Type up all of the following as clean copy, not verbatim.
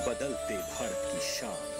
बदलते भारत की शान।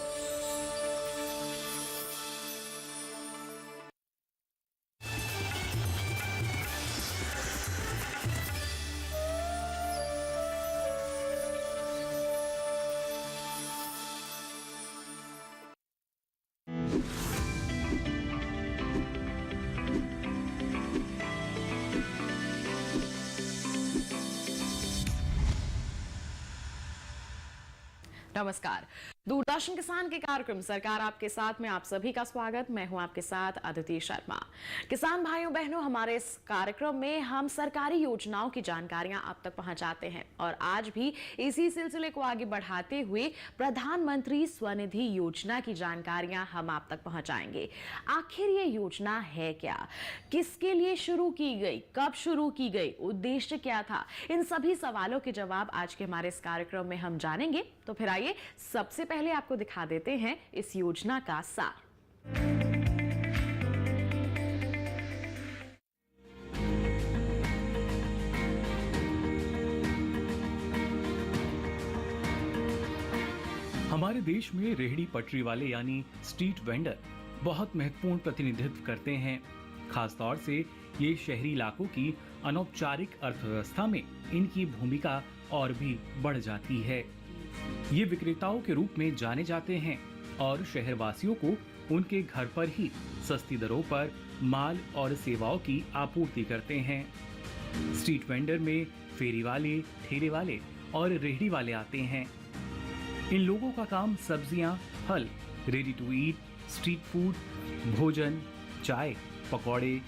नमस्कार। दूरदर्शन किसान के कार्यक्रम सरकार आपके साथ में आप सभी का स्वागत। मैं हूं आपके साथ अदिति शर्मा। किसान भाइयों बहनों, हमारे इस कार्यक्रम में हम सरकारी योजनाओं की जानकारियां आप तक पहुंचाते हैं और आज भी इसी सिलसिले को आगे बढ़ाते हुए प्रधानमंत्री स्वनिधि योजना की जानकारियां हम आप तक पहुंचाएंगे। आखिर ये योजना है क्या, किसके लिए शुरू की गई, कब शुरू की गई, उद्देश्य क्या था, इन सभी सवालों के जवाब आज के हमारे इस कार्यक्रम में हम जानेंगे। तो फिर आइए सबसे पहले आपको दिखा देते हैं इस योजना का सार। हमारे देश में रेहड़ी पटरी वाले यानी स्ट्रीट वेंडर बहुत महत्वपूर्ण प्रतिनिधित्व करते हैं। खास तौर से ये शहरी इलाकों की अनौपचारिक अर्थव्यवस्था में इनकी भूमिका और भी बढ़ जाती है। ये विक्रेताओं के रूप में जाने जाते हैं और शहरवासियों को उनके घर पर ही सस्ती दरों पर माल और सेवाओं की आपूर्ति करते हैं। स्ट्रीट वेंडर में फेरी वाले, ठेले वाले और रेहड़ी वाले आते हैं। इन लोगों का काम सब्जियां, फल, ready to eat, street food, भोजन, चाय, पकौड़े,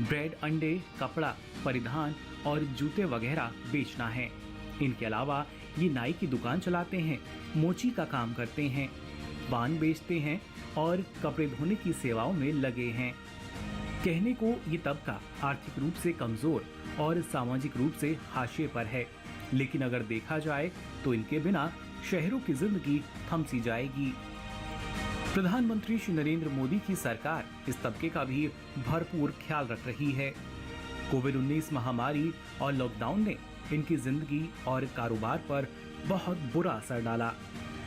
ब्रेड, अंडे, कपड़ा, परिधान और जूते वगैरह बेचना है। इनके अलावा ये नाई की दुकान चलाते हैं, मोची का काम करते हैं, पान बेचते हैं और कपड़े धोने की सेवाओं में लगे हैं। कहने को ये तबका आर्थिक रूप से कमजोर और सामाजिक रूप से हाशिए पर है, लेकिन अगर देखा जाए तो इनके बिना शहरों की जिंदगी थम सी जाएगी। प्रधानमंत्री श्री नरेंद्र मोदी की सरकार इस तबके का भी भरपूर ख्याल रख रही है। कोविड-19 महामारी और लॉकडाउन ने इनकी जिंदगी और कारोबार पर बहुत बुरा असर डाला।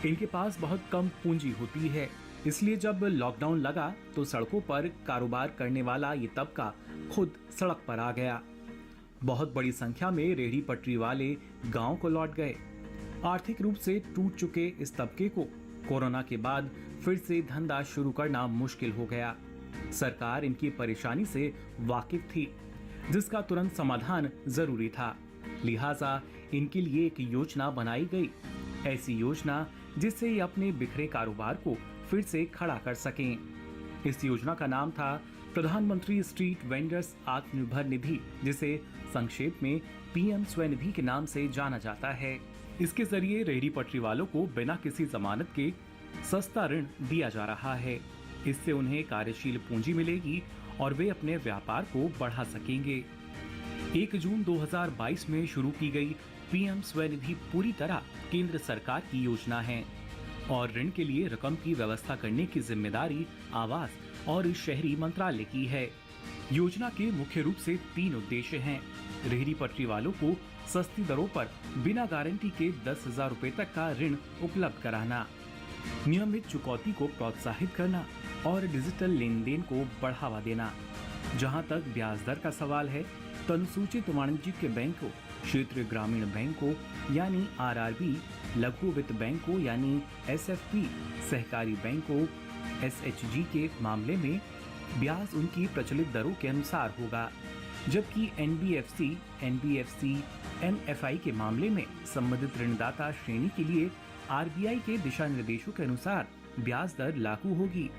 इनके पास बहुत कम पूंजी होती है, इसलिए जब लॉकडाउन लगा तो सड़कों पर कारोबार करने वाला ये तबका खुद सड़क पर आ गया। बहुत बड़ी संख्या में रेहड़ी पटरी वाले गांव को लौट गए। आर्थिक रूप से टूट चुके इस तबके को कोरोना के बाद फिर से धंधा शुरू करना मुश्किल हो गया। सरकार इनकी परेशानी से वाकिफ थी, जिसका तुरंत समाधान जरूरी था। लिहाजा इनके लिए एक योजना बनाई गई, ऐसी योजना जिससे ये अपने बिखरे कारोबार को फिर से खड़ा कर सकें। इस योजना का नाम था प्रधानमंत्री स्ट्रीट वेंडर्स आत्मनिर्भर निधि, जिसे संक्षेप में पीएम स्वनिधि के नाम से जाना जाता है। इसके जरिए रेहड़ी पटरी वालों को बिना किसी जमानत के सस्ता ऋण दिया जा रहा है। इससे उन्हें कार्यशील पूंजी मिलेगी और वे अपने व्यापार को बढ़ा सकेंगे। 1 जून 2022 में शुरू की गई पीएम स्वनिधि पूरी तरह केंद्र सरकार की योजना है और ऋण के लिए रकम की व्यवस्था करने की जिम्मेदारी आवास और शहरी मंत्रालय की है। योजना के मुख्य रूप से 3 उद्देश्य हैं। रेहड़ी पटरी वालों को सस्ती दरों पर बिना गारंटी के 10,000 रुपए तक का ऋण उपलब्ध कराना, नियमित चुकौती को प्रोत्साहित करना और डिजिटल लेन देन को बढ़ावा देना। जहां तक ब्याज दर का सवाल है तो अनुसूचित वाणिज्यिक बैंकों, क्षेत्रीय ग्रामीण बैंकों यानी आरआरबी, लघु वित्त बैंकों यानी एसएफपी, सहकारी बैंकों एसएचजी के मामले में ब्याज उनकी प्रचलित दरों के अनुसार होगा, जबकि एनबीएफसी, एमएफआई के मामले में संबंधित ऋणदाता श्रेणी के लिए आरबीआई के दिशा निर्देशों के अनुसार ब्याज दर लागू होगी।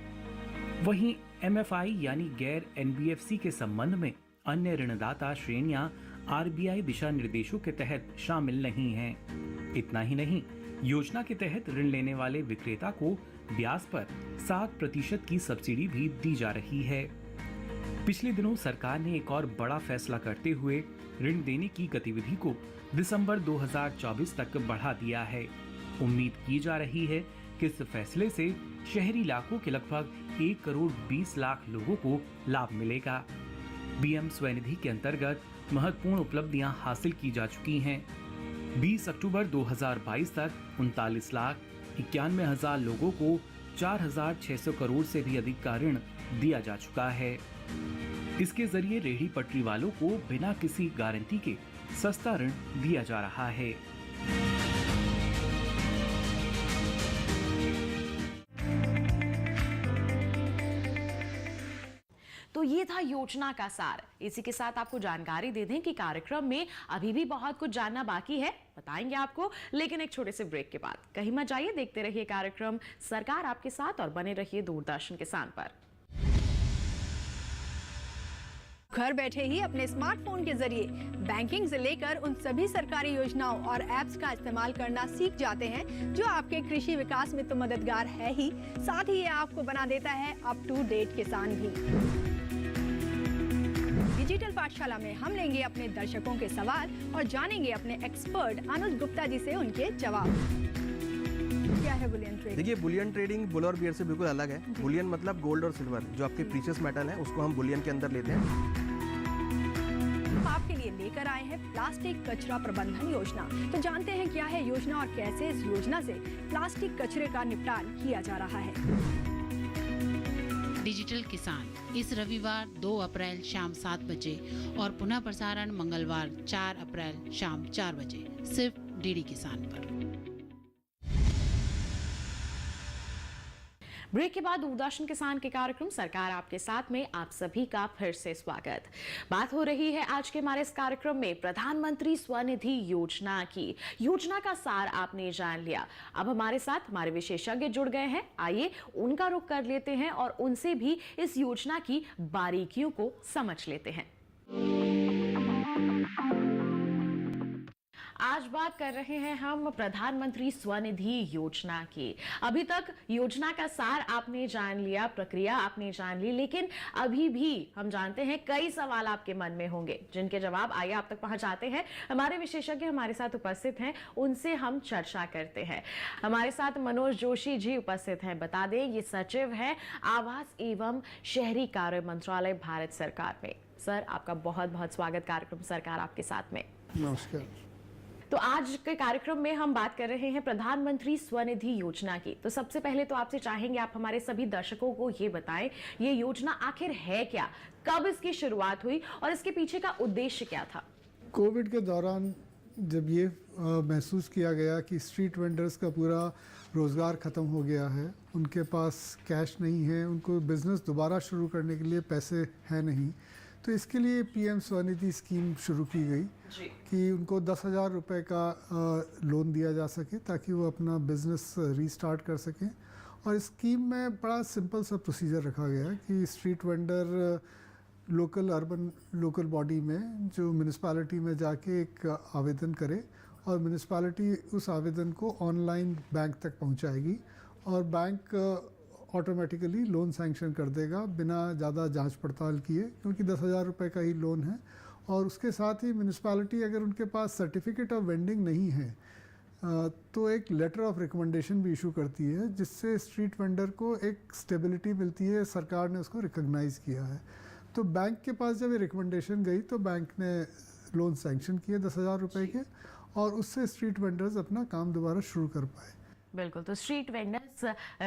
वहीं एमएफआई यानी गैर एनबीएफसी के संबंध में अन्य ऋणदाता श्रेणियां आरबीआई दिशा निर्देशों के तहत शामिल नहीं हैं। इतना ही नहीं, योजना के तहत ऋण लेने वाले विक्रेता को ब्याज पर 7% की सब्सिडी भी दी जा रही है। पिछले दिनों सरकार ने एक और बड़ा फैसला करते हुए ऋण देने की गतिविधि को दिसंबर 2024 तक बढ़ा दिया है। उम्मीद की जा रही है कि इस फैसले से शहरी इलाकों के लगभग 1 करोड़ 20 लाख लोगों को लाभ मिलेगा। पीएम स्वनिधि के अंतर्गत महत्वपूर्ण उपलब्धियां हासिल की जा चुकी हैं। 20 अक्टूबर 2022 तक 39,91,000 लोगों को 4,600 करोड़ से भी अधिक का ऋण दिया जा चुका है। इसके जरिए रेहड़ी पटरी वालों को बिना किसी गारंटी के सस्ता ऋण दिया जा रहा है। तो ये था योजना का सार। इसी के साथ आपको जानकारी दे दें कि कार्यक्रम में अभी भी बहुत कुछ जानना बाकी है, बताएंगे आपको, लेकिन एक छोटे से ब्रेक के बाद। कहीं मत जाइए, देखते रहिए कार्यक्रम सरकार आपके साथ और बने रहिए दूरदर्शन किसान पर। घर बैठे ही अपने स्मार्टफोन के जरिए बैंकिंग से लेकर उन सभी सरकारी योजनाओं और एप्स का इस्तेमाल करना सीख जाते हैं जो आपके कृषि विकास में तो मददगार है ही, साथ ही ये आपको बना देता है अप टू डेट किसान भी। डिजिटल पाठशाला में हम लेंगे अपने दर्शकों के सवाल और जानेंगे अपने एक्सपर्ट अनुज गुप्ता जी से उनके जवाब। क्या है बुलियन ट्रेडिंग? देखिए, बुलियन ट्रेडिंग बुल और बियर से बिल्कुल अलग है। बुलियन मतलब गोल्ड और सिल्वर, जो आपके प्रीशियस मेटल है उसको हम बुलियन के अंदर लेते हैं। हम आपके लिए लेकर आए हैं प्लास्टिक कचरा प्रबंधन योजना। तो जानते हैं क्या है योजना और कैसे इस योजना से प्लास्टिक कचरे का निपटान किया जा रहा है। डिजिटल किसान इस रविवार 2 अप्रैल शाम 7 बजे और पुनः प्रसारण मंगलवार 4 अप्रैल शाम 4 बजे सिर्फ डीडी किसान पर। ब्रेक के बाद दूरदर्शन किसान के कार्यक्रम सरकार आपके साथ में आप सभी का फिर से स्वागत। बात हो रही है आज के हमारे इस कार्यक्रम में प्रधानमंत्री स्वनिधि योजना की। योजना का सार आपने जान लिया। अब हमारे साथ हमारे विशेषज्ञ जुड़ गए हैं, आइए उनका रुख कर लेते हैं और उनसे भी इस योजना की बारीकियों को समझ लेते हैं। आज बात कर रहे हैं हम प्रधानमंत्री स्वनिधि योजना की। अभी तक योजना का सार आपने जान लिया, प्रक्रिया आपने जान ली, लेकिन अभी भी हम जानते हैं कई सवाल आपके मन में होंगे जिनके जवाब आइए आप तक पहुंचाते हैं। हमारे विशेषज्ञ हमारे साथ उपस्थित हैं, उनसे हम चर्चा करते हैं। हमारे साथ मनोज जोशी जी उपस्थित हैं। बता दें ये सचिव हैं आवास एवं शहरी कार्य मंत्रालय भारत सरकार में। सर, आपका बहुत बहुत स्वागत कार्यक्रम सरकार आपके साथ में। नमस्कार। तो आज के कार्यक्रम में हम बात कर रहे हैं प्रधानमंत्री स्वनिधि योजना की। तो सबसे पहले तो आपसे चाहेंगे आप हमारे सभी दर्शकों को ये बताएं ये योजना आखिर है क्या, कब इसकी शुरुआत हुई और इसके पीछे का उद्देश्य क्या था? कोविड के दौरान जब ये महसूस किया गया कि स्ट्रीट वेंडर्स का पूरा रोज़गार ख़त्म हो गया है, उनके पास कैश नहीं है, उनको बिज़नेस दोबारा शुरू करने के लिए पैसे हैं नहीं, तो इसके लिए पीएम स्वनिधि स्कीम शुरू की गई कि उनको 10,000 रुपये का लोन दिया जा सके ताकि वो अपना बिज़नेस रीस्टार्ट कर सकें। और इस स्कीम में बड़ा सिंपल सा प्रोसीजर रखा गया कि स्ट्रीट वेंडर लोकल बॉडी में जो म्यूनिसिपैलिटी में जाके एक आवेदन करे और म्यूनिसिपैलिटी उस आवेदन को ऑनलाइन बैंक तक पहुंचाएगी और बैंक ऑटोमेटिकली लोन सैंक्शन कर देगा बिना ज़्यादा जांच पड़ताल किए, क्योंकि 10,000 रुपये का ही लोन है। और उसके साथ ही म्यूनिसिपैलिटी अगर उनके पास सर्टिफिकेट ऑफ वेंडिंग नहीं है तो एक लेटर ऑफ रिकमेंडेशन भी इशू करती है, जिससे स्ट्रीट वेंडर को एक स्टेबिलिटी मिलती है, सरकार ने उसको रिकॉग्नाइज़ किया है। तो बैंक के पास जब ये रिकमेंडेशन गई तो बैंक ने लोन सैंक्शन किए 10,000 रुपये के, और उससे स्ट्रीट वेंडर्स अपना काम दोबारा शुरू कर पाए। बिल्कुल, तो स्ट्रीट वेंडर्स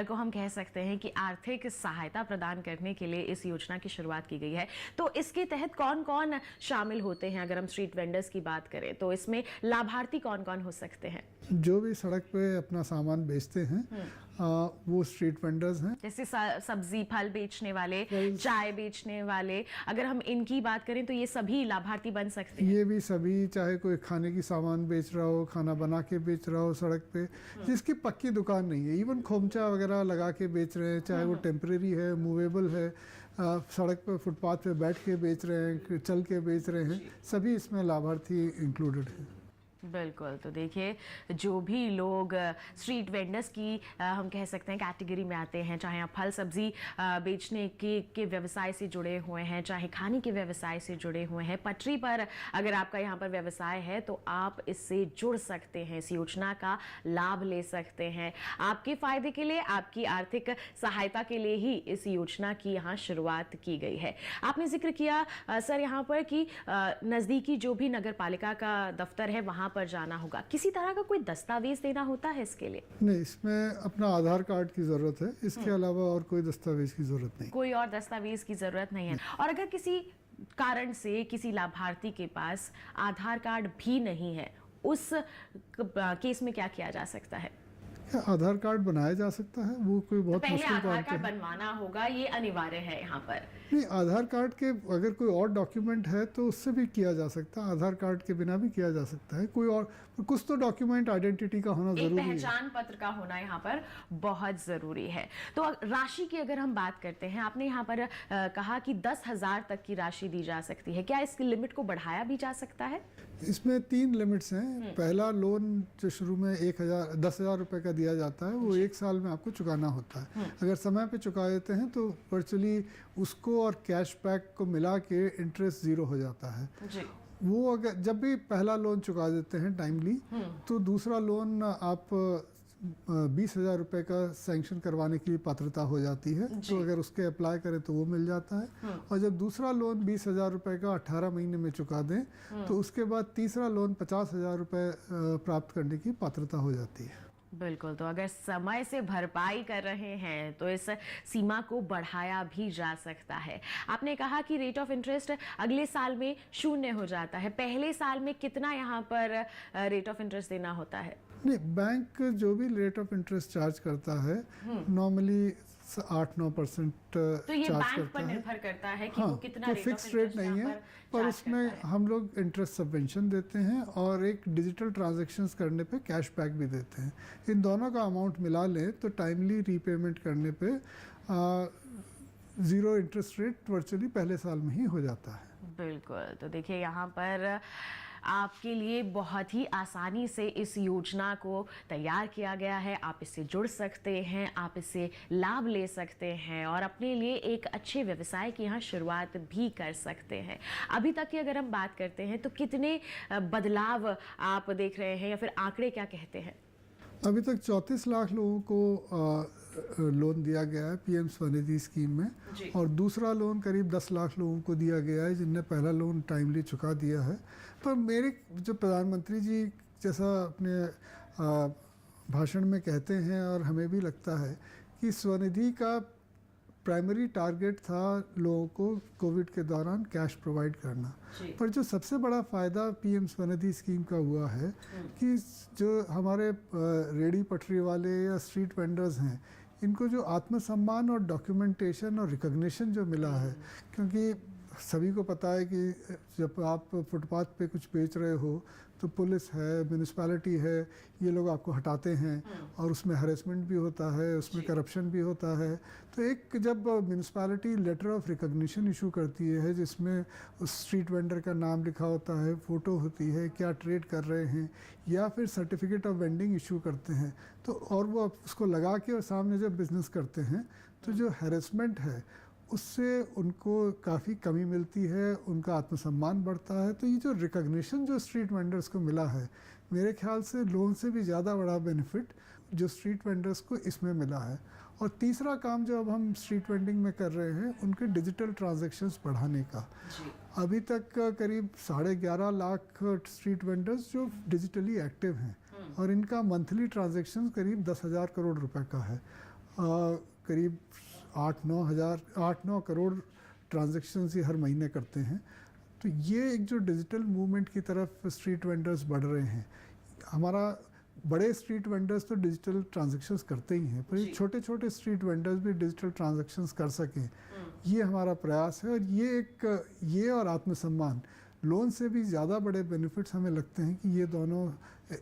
को हम कह सकते हैं कि आर्थिक सहायता प्रदान करने के लिए इस योजना की शुरुआत की गई है। तो इसके तहत कौन कौन शामिल होते हैं? अगर हम स्ट्रीट वेंडर्स की बात करें तो इसमें लाभार्थी कौन कौन हो सकते हैं? जो भी सड़क पे अपना सामान बेचते हैं वो स्ट्रीट वेंडर्स हैं। जैसे सब्जी फल बेचने वाले, चाय बेचने वाले, अगर हम इनकी बात करें तो ये सभी लाभार्थी बन सकते हैं। ये भी सभी, चाहे कोई खाने की सामान बेच रहा हो, खाना बना के बेच रहा हो सड़क पे, जिसकी पक्की दुकान नहीं है, इवन खोमचा वगैरह लगा के बेच रहे हैं, चाहे वो टेम्परेरी है, मूवेबल है, सड़क पे फुटपाथ पे बैठ के बेच रहे हैं, चल के बेच रहे हैं, सभी इसमें लाभार्थी इंक्लूडेड हैं। बिल्कुल, तो देखिए जो भी लोग स्ट्रीट वेंडर्स की हम कह सकते हैं कैटेगरी में आते हैं, चाहे आप फल सब्जी बेचने के व्यवसाय से जुड़े हुए हैं, चाहे खाने के व्यवसाय से जुड़े हुए हैं, पटरी पर अगर आपका यहाँ पर व्यवसाय है तो आप इससे जुड़ सकते हैं, इस योजना का लाभ ले सकते हैं। आपके फ़ायदे के लिए, आपकी आर्थिक सहायता के लिए ही इस योजना की यहाँ शुरुआत की गई है। आपने जिक्र किया सर यहाँ पर कि नज़दीकी जो भी नगर पालिका का दफ्तर है वहाँ पर जाना होगा, किसी तरह का कोई दस्तावेज देना होता है इसके लिए? नहीं, इसमें अपना आधार कार्ड की ज़रूरत है, इसके अलावा और कोई दस्तावेज की ज़रूरत नहीं। कोई और दस्तावेज की जरूरत नहीं है। और अगर किसी कारण से किसी लाभार्थी के पास आधार कार्ड भी नहीं है, उस केस में क्या किया जा सकता है? क्या आधार कार्ड बनाया जा सकता है? वो कोई बहुत पहले मुश्किल आधार काम कार्ड तो है बनवाना होगा, ये अनिवार्य है यहाँ पर। नहीं। आधार कार्ड के अगर कोई और डॉक्यूमेंट है तो उससे भी किया जा सकता है, आधार कार्ड के बिना भी किया जा सकता है। कोई और कुछ तो डॉक्यूमेंट आइडेंटिटी का होना एक जरूरी है। पहचान पत्र का होना यहाँ पर बहुत जरूरी है। तो राशि की अगर हम बात करते हैं, आपने यहाँ पर कहा कि 10,000 तक की राशि दी जा सकती है, क्या इसकी लिमिट को बढ़ाया भी जा सकता है? इसमें 3 लिमिट्स हैं। पहला लोन जो शुरू में 10,000 रुपए का दिया जाता है, वो 1 साल में आपको चुकाना होता है। अगर समय पे चुका देते हैं तो वर्चुअली उसको और कैशबैक को मिला के इंटरेस्ट 0 हो जाता है जी। वो अगर जब भी पहला लोन चुका देते हैं टाइमली, तो दूसरा लोन आप 20,000 रुपए का सैंक्शन करवाने की पात्रता हो जाती है। तो अगर उसके अप्लाई करें तो वो मिल जाता है। और जब दूसरा लोन 20,000 रुपए का 18 महीने में चुका दें, तो उसके बाद तीसरा लोन 50,000 रुपए प्राप्त करने की पात्रता हो जाती है। बिल्कुल। तो अगर समय से भरपाई कर रहे हैं तो इस सीमा को बढ़ाया भी जा सकता है। आपने कहा कि रेट ऑफ इंटरेस्ट अगले साल में 0 हो जाता है, पहले साल में कितना यहाँ पर रेट ऑफ इंटरेस्ट देना होता है? नहीं, बैंक जो भी रेट ऑफ इंटरेस्ट चार्ज करता है नॉर्मली 8-9% तो ये चार्ज बैंक करता पर है। निर्भर करता है कि हाँ, वो कितना तो rate of fix rate interest नहीं है, पर उसमें हम लोग इंटरेस्ट सबवेंशन देते हैं और एक डिजिटल ट्रांजैक्शंस करने पे कैशबैक भी देते हैं। इन दोनों का अमाउंट मिला लें तो टाइमली रीपेमेंट करने पे 0 इंटरेस्ट रेट वर्चुअली पहले साल में ही हो जाता है। बिल्कुल। तो देखिए यहाँ पर आपके लिए बहुत ही आसानी से इस योजना को तैयार किया गया है। आप इससे जुड़ सकते हैं, आप इससे लाभ ले सकते हैं और अपने लिए एक अच्छे व्यवसाय की यहाँ शुरुआत भी कर सकते हैं। अभी तक की अगर हम बात करते हैं तो कितने बदलाव आप देख रहे हैं या फिर आंकड़े क्या कहते हैं? अभी तक 34 लाख लोगों को लोन दिया गया है पीएम स्वनिधि स्कीम में, और दूसरा लोन करीब 10 लाख लोगों को दिया गया है जिनने पहला लोन टाइमली चुका दिया है। पर मेरे जो प्रधानमंत्री जी जैसा अपने भाषण में कहते हैं और हमें भी लगता है कि स्वनिधि का प्राइमरी टारगेट था लोगों को कोविड के दौरान कैश प्रोवाइड करना, पर जो सबसे बड़ा फ़ायदा पीएम स्वनिधि स्कीम का हुआ है कि जो हमारे रेडी पटरी वाले या स्ट्रीट वेंडर्स हैं, इनको जो आत्मसम्मान और डॉक्यूमेंटेशन और रिकॉग्निशन जो मिला है, क्योंकि सभी को पता है कि जब आप फुटपाथ पे कुछ बेच रहे हो तो पुलिस है, म्यूनिसिपैलिटी है, ये लोग आपको हटाते हैं और उसमें हरेसमेंट भी होता है, उसमें करप्शन भी होता है। तो एक जब municipality letter of recognition issue करती है जिसमें उस स्ट्रीट वेंडर का नाम लिखा होता है, फ़ोटो होती है, क्या ट्रेड कर रहे हैं, या फिर सर्टिफिकेट ऑफ वेंडिंग इशू करते हैं, तो और वो उसको लगा के और सामने जब बिज़नेस करते हैं तो जो हैरेसमेंट है उससे उनको काफ़ी कमी मिलती है, उनका आत्मसम्मान बढ़ता है। तो ये जो रिकॉग्निशन जो स्ट्रीट वेंडर्स को मिला है, मेरे ख्याल से लोन से भी ज़्यादा बड़ा बेनिफिट जो स्ट्रीट वेंडर्स को इसमें मिला है। और तीसरा काम जो अब हम स्ट्रीट वेंडिंग में कर रहे हैं, उनके डिजिटल ट्रांजैक्शंस बढ़ाने का। अभी तक करीब 11.5 लाख स्ट्रीट वेंडर्स जो डिजिटली एक्टिव हैं और इनका मंथली ट्रांजैक्शन करीब 10,000 करोड़ रुपए का है। करीब 8-9 करोड़ ट्रांजैक्शंस ये हर महीने करते हैं। तो ये एक जो डिजिटल मूवमेंट की तरफ स्ट्रीट वेंडर्स बढ़ रहे हैं। हमारा बड़े स्ट्रीट वेंडर्स तो डिजिटल ट्रांजैक्शंस करते ही हैं, पर ये छोटे छोटे स्ट्रीट वेंडर्स भी डिजिटल ट्रांजैक्शंस कर सकें, ये हमारा प्रयास है। और ये और आत्मसम्मान लोन से भी ज़्यादा बड़े बेनिफिट्स हमें लगते हैं कि ये दोनों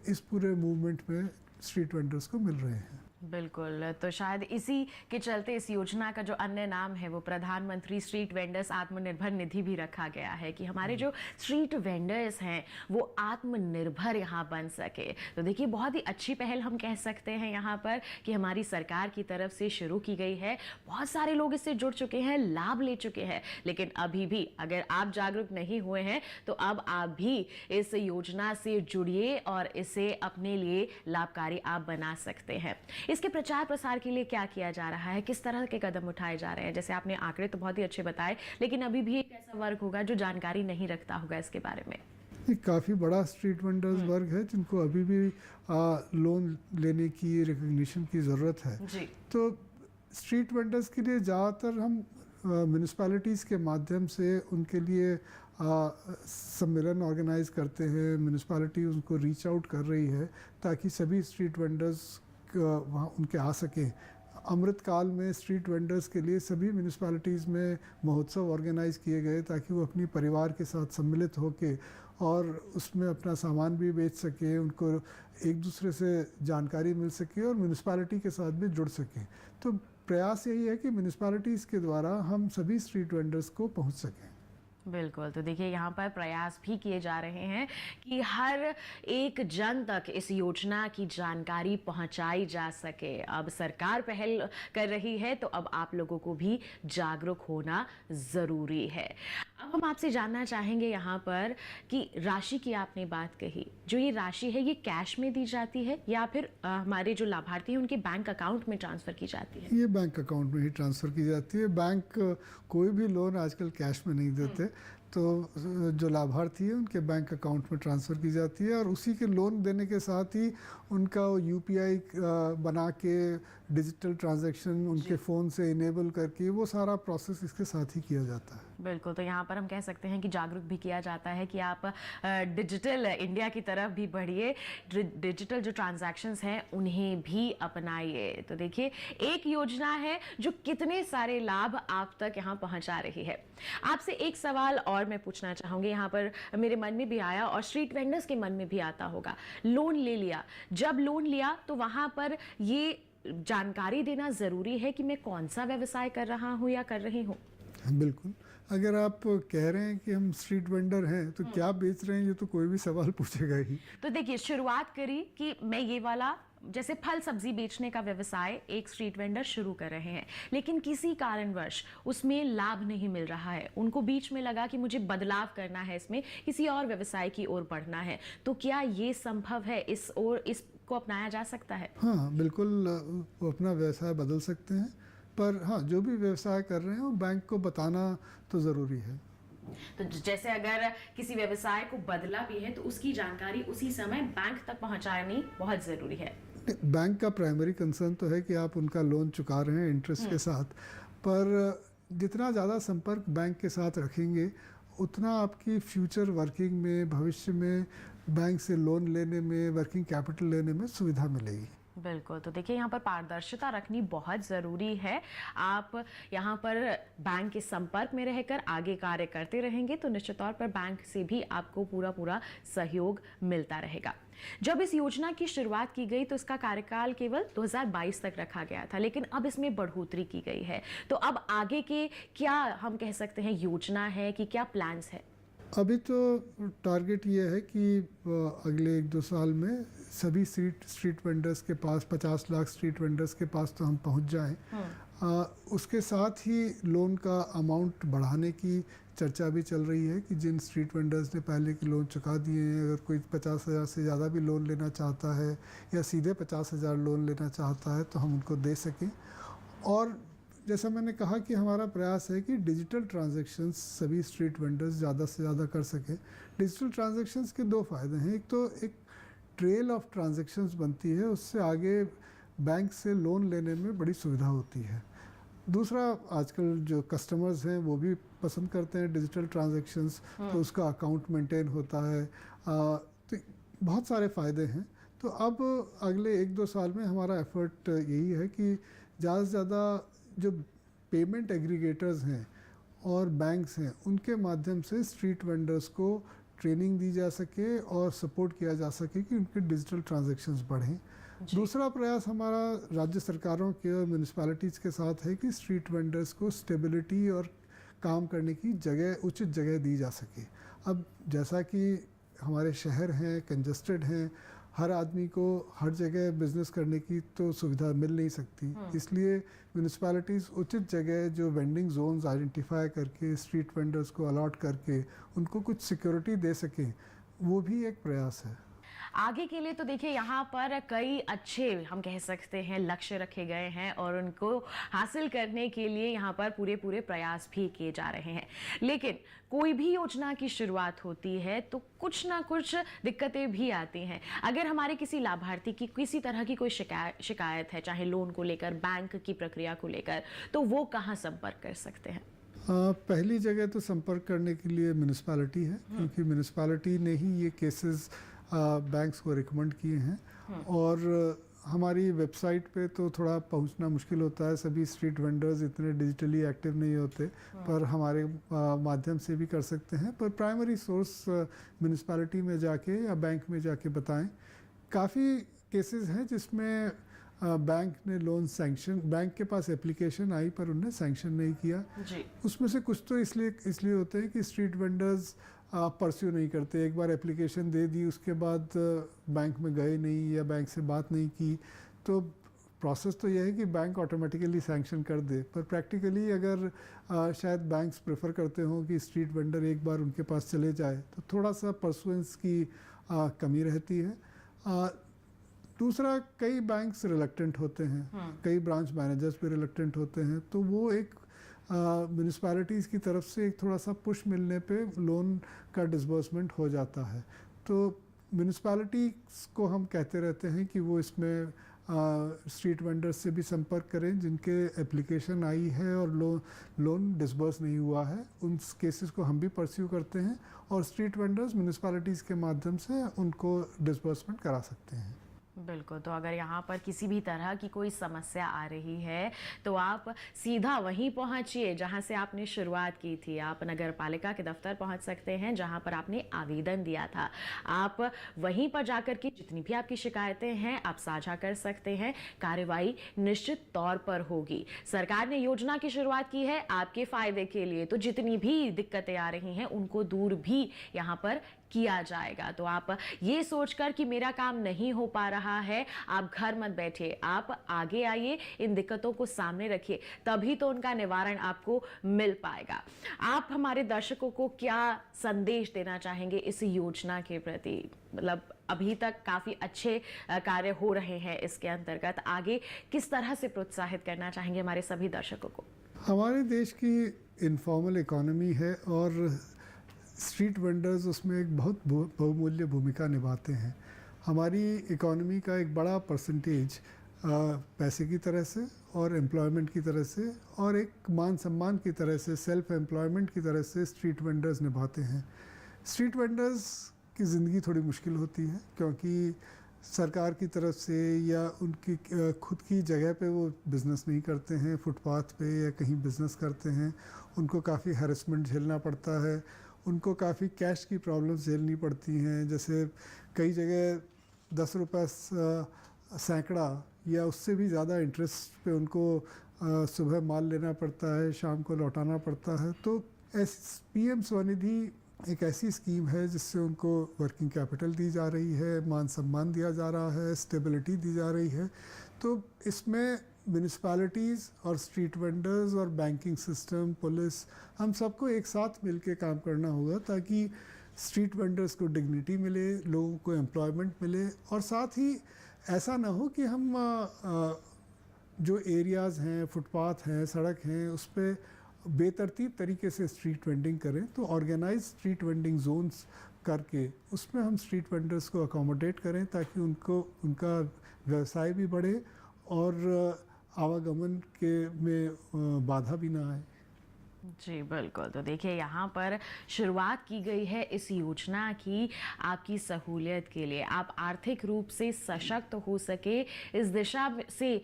इस पूरे मूवमेंट में स्ट्रीट वेंडर्स को मिल रहे हैं। बिल्कुल। तो शायद इसी के चलते इस योजना का जो अन्य नाम है वो प्रधानमंत्री स्ट्रीट वेंडर्स आत्मनिर्भर निधि भी रखा गया है कि हमारे जो स्ट्रीट वेंडर्स हैं वो आत्मनिर्भर यहाँ बन सके। तो देखिए बहुत ही अच्छी पहल हम कह सकते हैं यहाँ पर कि हमारी सरकार की तरफ से शुरू की गई है। बहुत सारे लोग इससे जुड़ चुके हैं, लाभ ले चुके हैं, लेकिन अभी भी अगर आप जागरूक नहीं हुए हैं तो अब आप भी इस योजना से जुड़िए और इसे अपने लिए लाभकारी आप बना सकते हैं। इसके प्रचार प्रसार के लिए क्या किया जा रहा है, किस तरह के कदम उठाए जा रहे हैं? जैसे आपने आंकड़े तो बहुत ही अच्छे बताए, लेकिन अभी भी एक ऐसा वर्ग होगा जो जानकारी नहीं रखता होगा इसके बारे में। काफ़ी बड़ा स्ट्रीट वेंडर्स वर्ग है जिनको अभी भी लोन लेने की रिकग्निशन की ज़रूरत है। जी। तो स्ट्रीट वेंडर्स के लिए ज़्यादातर हम म्यूनिसपैलिटीज़ के माध्यम से उनके लिए सम्मेलन ऑर्गेनाइज करते हैं। म्यूनिसपैलिटी उनको रीच आउट कर रही है ताकि सभी स्ट्रीट वेंडर्स वहाँ उनके आ सकें। अमृत काल में स्ट्रीट वेंडर्स के लिए सभी म्यूनिसपैलिटीज़ में महोत्सव ऑर्गेनाइज किए गए ताकि वो अपनी परिवार के साथ सम्मिलित होके और उसमें अपना सामान भी बेच सके, उनको एक दूसरे से जानकारी मिल सके और म्यूनिसपैलिटी के साथ भी जुड़ सकें। तो प्रयास यही है कि म्यूनिसपैलिटीज़ के द्वारा हम सभी स्ट्रीट वेंडर्स को पहुंच सकें। बिल्कुल, तो देखिए यहाँ पर प्रयास भी किए जा रहे हैं कि हर एक जन तक इस योजना की जानकारी पहुंचाई जा सके। अब सरकार पहल कर रही है तो अब आप लोगों को भी जागरूक होना ज़रूरी है। अब हम आपसे जानना चाहेंगे यहाँ पर कि राशि की आपने बात कही, जो ये राशि है ये कैश में दी जाती है या फिर हमारे जो लाभार्थी हैं उनके बैंक अकाउंट में ट्रांसफ़र की जाती है? ये बैंक अकाउंट में ही ट्रांसफ़र की जाती है। बैंक कोई भी लोन आजकल कैश में नहीं देते, तो जो लाभार्थी है उनके बैंक अकाउंट में ट्रांसफ़र की जाती है और उसी के लोन देने के साथ ही उनका यूपीआई बना के डिजिटल ट्रांजैक्शन उनके फ़ोन से इनेबल करके वो सारा प्रोसेस इसके साथ ही किया जाता है। बिल्कुल, तो यहाँ पर हम कह सकते हैं कि जागरूक भी किया जाता है कि आप डिजिटल इंडिया की तरफ भी बढ़िए, डिजिटल जो ट्रांजैक्शंस हैं उन्हें भी अपनाइए। तो देखिए एक योजना है जो कितने सारे लाभ आप तक यहाँ पहुँचा रही है। आपसे एक सवाल और मैं पूछना चाहूँगी, यहाँ पर मेरे मन में भी आया और स्ट्रीट वेंडर्स के मन में भी आता होगा। लोन ले लिया, जब लोन लिया तो वहाँ पर ये जानकारी देना ज़रूरी है कि मैं कौन सा व्यवसाय कर रहा हूँ या कर रही हूँ? बिल्कुल, अगर आप कह रहे हैं कि हम स्ट्रीट वेंडर हैं तो क्या बेच रहे हैं ये तो कोई भी सवाल पूछेगा ही। तो देखिए शुरुआत करी कि मैं ये वाला जैसे फल सब्जी बेचने का व्यवसाय एक स्ट्रीट वेंडर शुरू कर रहे हैं, लेकिन किसी कारणवश उसमें लाभ नहीं मिल रहा है, उनको बीच में लगा कि मुझे बदलाव करना है, इसमें किसी और व्यवसाय की ओर बढ़ना है, तो क्या ये संभव है, इस ओर इसको अपनाया जा सकता है? हाँ बिल्कुल, वो अपना व्यवसाय बदल सकते हैं, पर हाँ जो भी व्यवसाय कर रहे हैं वो बैंक को बताना तो ज़रूरी है। तो जैसे अगर किसी व्यवसाय को बदला भी है तो उसकी जानकारी उसी समय बैंक तक पहुंचानी बहुत ज़रूरी है। बैंक का प्राइमरी कंसर्न तो है कि आप उनका लोन चुका रहे हैं इंटरेस्ट के साथ, पर जितना ज़्यादा संपर्क बैंक के साथ रखेंगे उतना आपकी फ्यूचर वर्किंग में, भविष्य में बैंक से लोन लेने में, वर्किंग कैपिटल लेने में सुविधा मिलेगी। बिल्कुल, तो देखिए यहाँ पर पारदर्शिता रखनी बहुत ज़रूरी है। आप यहाँ पर बैंक के संपर्क में रहकर आगे कार्य करते रहेंगे तो निश्चित तौर पर बैंक से भी आपको पूरा सहयोग मिलता रहेगा। जब इस योजना की शुरुआत की गई तो इसका कार्यकाल केवल 2022 तक रखा गया था, लेकिन अब इसमें बढ़ोतरी की गई है। तो अब आगे के क्या हम कह सकते हैं योजना है कि क्या प्लान्स है? अभी तो टारगेट ये है कि अगले 1-2 साल में सभी स्ट्रीट वेंडर्स के पास 50 लाख स्ट्रीट वेंडर्स के पास तो हम पहुंच जाएं। उसके साथ ही लोन का अमाउंट बढ़ाने की चर्चा भी चल रही है कि जिन स्ट्रीट वेंडर्स ने पहले के लोन चुका दिए हैं, अगर कोई 50,000 से ज़्यादा भी लोन लेना चाहता है या सीधे 50,000 लोन लेना चाहता है तो हम उनको दे सकें। और जैसा मैंने कहा कि हमारा प्रयास है कि डिजिटल ट्रांजैक्शंस सभी स्ट्रीट वेंडर्स ज़्यादा से ज़्यादा कर सकें। डिजिटल ट्रांजैक्शंस के 2 फ़ायदे हैं, एक तो एक ट्रेल ऑफ ट्रांजैक्शंस बनती है, उससे आगे बैंक से लोन लेने में बड़ी सुविधा होती है। दूसरा, आजकल जो कस्टमर्स हैं वो भी पसंद करते हैं डिजिटल ट्रांजैक्शंस, तो उसका अकाउंट मेंटेन होता है। तो बहुत सारे फ़ायदे हैं। तो अब अगले 1-2 साल में हमारा एफर्ट यही है कि ज़्यादा से ज़्यादा जो पेमेंट एग्रीगेटर्स हैं और बैंक्स हैं उनके माध्यम से स्ट्रीट वेंडर्स को ट्रेनिंग दी जा सके और सपोर्ट किया जा सके कि उनके डिजिटल ट्रांजैक्शंस बढ़ें। दूसरा प्रयास हमारा राज्य सरकारों के और म्यूनिसपैलिटीज़ के साथ है कि स्ट्रीट वेंडर्स को स्टेबिलिटी और काम करने की जगह, उचित जगह दी जा सके। अब जैसा कि हमारे शहर हैं, कंजस्टेड हैं, हर आदमी को हर जगह बिजनेस करने की तो सुविधा मिल नहीं सकती, इसलिए म्यूनिसपैलिटीज़ उचित जगह जो वेंडिंग जोन्स आइडेंटिफाई करके स्ट्रीट वेंडर्स को अलॉट करके उनको कुछ सिक्योरिटी दे सकें, वो भी एक प्रयास है। आगे के लिए तो देखिए यहाँ पर कई अच्छे हम कह सकते हैं लक्ष्य रखे गए हैं और उनको हासिल करने के लिए यहाँ पर पूरे प्रयास भी किए जा रहे हैं। लेकिन कोई भी योजना की शुरुआत होती है तो कुछ ना कुछ दिक्कतें भी आती हैं। अगर हमारे किसी लाभार्थी की किसी तरह की कोई शिकायत है, चाहे लोन को लेकर, बैंक की प्रक्रिया को लेकर, तो वो कहाँ संपर्क कर सकते हैं? पहली जगह तो संपर्क करने के लिए म्यूनिसिपैलिटी है, क्योंकि म्यूनिसिपैलिटी ने ही ये केसेस बैंक्स को रिकमेंड किए हैं। और हमारी वेबसाइट पे तो थोड़ा पहुंचना मुश्किल होता है, सभी स्ट्रीट वेंडर्स इतने डिजिटली एक्टिव नहीं होते, पर हमारे माध्यम से भी कर सकते हैं। पर प्राइमरी सोर्स म्यूनिसिपैलिटी में जाके या बैंक में जाके बताएं। काफ़ी केसेस हैं जिसमें बैंक ने लोन सैंक्शन, बैंक के पास एप्लीकेशन आई पर उन्हें सैंक्शन नहीं किया जी। उसमें से कुछ तो इसलिए होते हैं कि स्ट्रीट वेंडर्स परस्यू नहीं करते। एक बार एप्लीकेशन दे दी, उसके बाद बैंक में गए नहीं या बैंक से बात नहीं की, तो प्रोसेस तो यह है कि बैंक ऑटोमेटिकली सैंक्शन कर दे। पर प्रैक्टिकली अगर शायद बैंक्स प्रेफर करते हों कि स्ट्रीट वेंडर एक बार उनके पास चले जाए, तो थोड़ा सा परसुएंस की कमी रहती है। दूसरा, कई बैंक्स रिलक्टेंट होते हैं, कई ब्रांच मैनेजर्स भी रिलक्टेंट होते हैं, तो वो एक म्यूनिसिपैलिटीज़ की तरफ से एक थोड़ा सा पुश मिलने पे लोन का डिसबर्समेंट हो जाता है। तो म्यूनिसिपैलिटीज़ को हम कहते रहते हैं कि वो इसमें स्ट्रीट वेंडर्स से भी संपर्क करें जिनके एप्लीकेशन आई है और लोन डिसबर्स नहीं हुआ है। उन केसेस को हम भी परस्यू करते हैं और स्ट्रीट वेंडर्स म्यूनिसिपैलिटीज़ के माध्यम से उनको डिसबर्समेंट करा सकते हैं। बिल्कुल। तो अगर यहाँ पर किसी भी तरह की कोई समस्या आ रही है तो आप सीधा वहीं पहुँचिए जहाँ से आपने शुरुआत की थी। आप नगर पालिका के दफ्तर पहुँच सकते हैं जहाँ पर आपने आवेदन दिया था। आप वहीं पर जाकर के जितनी भी आपकी शिकायतें हैं आप साझा कर सकते हैं। कार्रवाई निश्चित तौर पर होगी। सरकार ने योजना की शुरुआत की है आपके फायदे के लिए, तो जितनी भी दिक्कतें आ रही हैं उनको दूर भी यहाँ पर किया जाएगा। तो आप ये सोचकर कि मेरा काम नहीं हो पा रहा है, आप घर मत बैठिए, आप आगे आइए, इन दिक्कतों को सामने रखिए, तभी तो उनका निवारण आपको मिल पाएगा। आप हमारे दर्शकों को क्या संदेश देना चाहेंगे इस योजना के प्रति? मतलब अभी तक काफ़ी अच्छे कार्य हो रहे हैं इसके अंतर्गत, आगे किस तरह से प्रोत्साहित करना चाहेंगे हमारे सभी दर्शकों को? हमारे देश की इनफॉर्मल इकोनॉमी है और स्ट्रीट वेंडर्स उसमें एक बहुत बहुमूल्य भूमिका निभाते हैं। हमारी इकोनॉमी का एक बड़ा परसेंटेज पैसे की तरह से और एम्प्लॉयमेंट की तरह से और एक मान सम्मान की तरह से, सेल्फ एम्प्लॉयमेंट की तरह से स्ट्रीट वेंडर्स निभाते हैं। स्ट्रीट वेंडर्स की ज़िंदगी थोड़ी मुश्किल होती है क्योंकि सरकार की तरफ से या उनकी खुद की जगह पे वो बिज़नेस नहीं करते हैं, फुटपाथ पे या कहीं बिज़नेस करते हैं। उनको काफ़ी हैरेसमेंट झेलना पड़ता है, उनको काफ़ी कैश की प्रॉब्लम्स झेलनी पड़ती हैं। जैसे कई जगह 10 रुपये सैकड़ा या उससे भी ज़्यादा इंटरेस्ट पे उनको सुबह माल लेना पड़ता है, शाम को लौटाना पड़ता है। तो PM स्वनिधि एक ऐसी स्कीम है जिससे उनको वर्किंग कैपिटल दी जा रही है, मान सम्मान दिया जा रहा है, स्टेबिलिटी दी जा रही है। तो इसमें म्यूनिसिपैलिटीज़ और स्ट्रीट वेंडर्स और बैंकिंग सिस्टम, पुलिस, हम सबको एक साथ मिलके काम करना होगा ताकि स्ट्रीट वेंडर्स को डिग्निटी मिले, लोगों को एम्प्लॉयमेंट मिले और साथ ही ऐसा ना हो कि हम जो एरियाज़ हैं, फुटपाथ हैं, सड़क हैं, उस पर बेतरतीब तरीके से स्ट्रीट वेंडिंग करें। तो ऑर्गेनाइज स्ट्रीट वेंडिंग जोन्स करके उसमें हम स्ट्रीट वेंडर्स को अकोमोडेट करें ताकि उनका व्यवसाय भी बढ़े और आवागमन के में बाधा भी ना आए। जी बिल्कुल। तो देखिए यहाँ पर शुरुआत की गई है इस योजना की आपकी सहूलियत के लिए, आप आर्थिक रूप से सशक्त हो सके, इस दिशा से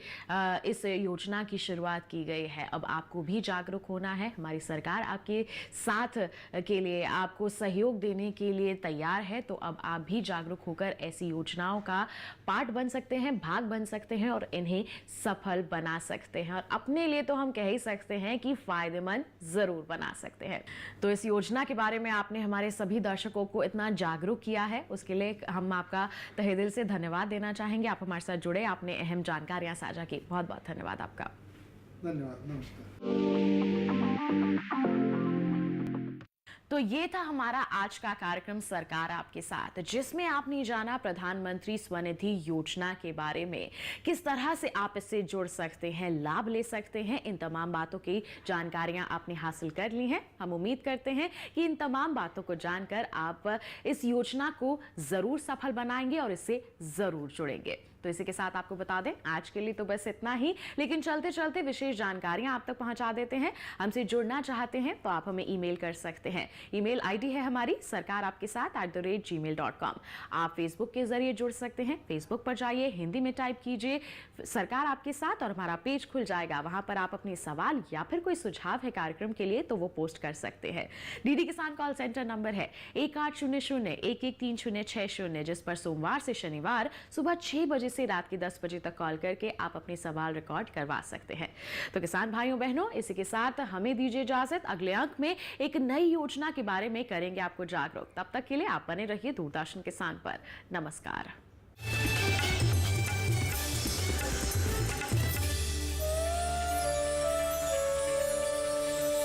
इस योजना की शुरुआत की गई है। अब आपको भी जागरूक होना है। हमारी सरकार आपके साथ के लिए, आपको सहयोग देने के लिए तैयार है। तो अब आप भी जागरूक होकर ऐसी योजनाओं का पार्ट बन सकते हैं, भाग बन सकते हैं और इन्हें सफल बना सकते हैं। और अपने लिए तो हम कह ही सकते हैं कि फायदेमंद जरूर बना सकते हैं। तो इस योजना के बारे में आपने हमारे सभी दर्शकों को इतना जागरूक किया है, उसके लिए हम आपका तहे दिल से धन्यवाद देना चाहेंगे। आप हमारे साथ जुड़े, आपने अहम जानकारियां साझा की, बहुत बहुत धन्यवाद आपका। धन्यवाद, नमस्कार। तो ये था हमारा आज का कार्यक्रम सरकार आपके साथ, जिसमें आपने जाना प्रधानमंत्री स्वनिधि योजना के बारे में, किस तरह से आप इससे जुड़ सकते हैं, लाभ ले सकते हैं। इन तमाम बातों की जानकारियां आपने हासिल कर ली हैं। हम उम्मीद करते हैं कि इन तमाम बातों को जानकर आप इस योजना को जरूर सफल बनाएंगे और इससे जरूर जुड़ेंगे। तो इसी के साथ आपको बता दें, आज के लिए तो बस इतना ही, लेकिन चलते चलते विशेष जानकारियां आप तक पहुंचा देते हैं। हमसे जुड़ना चाहते हैं तो आप हमें ईमेल कर सकते हैं। ईमेल आईडी है हमारी सरकार आपके साथ @gmail.com। आप फेसबुक के जरिए जुड़ सकते हैं। फेसबुक पर जाइए, हिंदी में टाइप कीजिए सरकार आपके साथ और हमारा पेज खुल जाएगा। वहां पर आप अपने सवाल या फिर कोई सुझाव है कार्यक्रम के लिए तो वो पोस्ट कर सकते हैं। डीडी किसान कॉल सेंटर नंबर है 1800-113-060, जिस पर सोमवार से शनिवार सुबह 6 बजे से रात के 10 बजे तक कॉल करके आप अपने सवाल रिकॉर्ड करवा सकते हैं। तो किसान भाइयों बहनों, इसी के साथ हमें दीजिए इजाजत। अगले अंक में एक नई योजना के बारे में करेंगे आपको जागरूक। तब तक के लिए आप बने रहिए दूरदर्शन किसान पर। नमस्कार।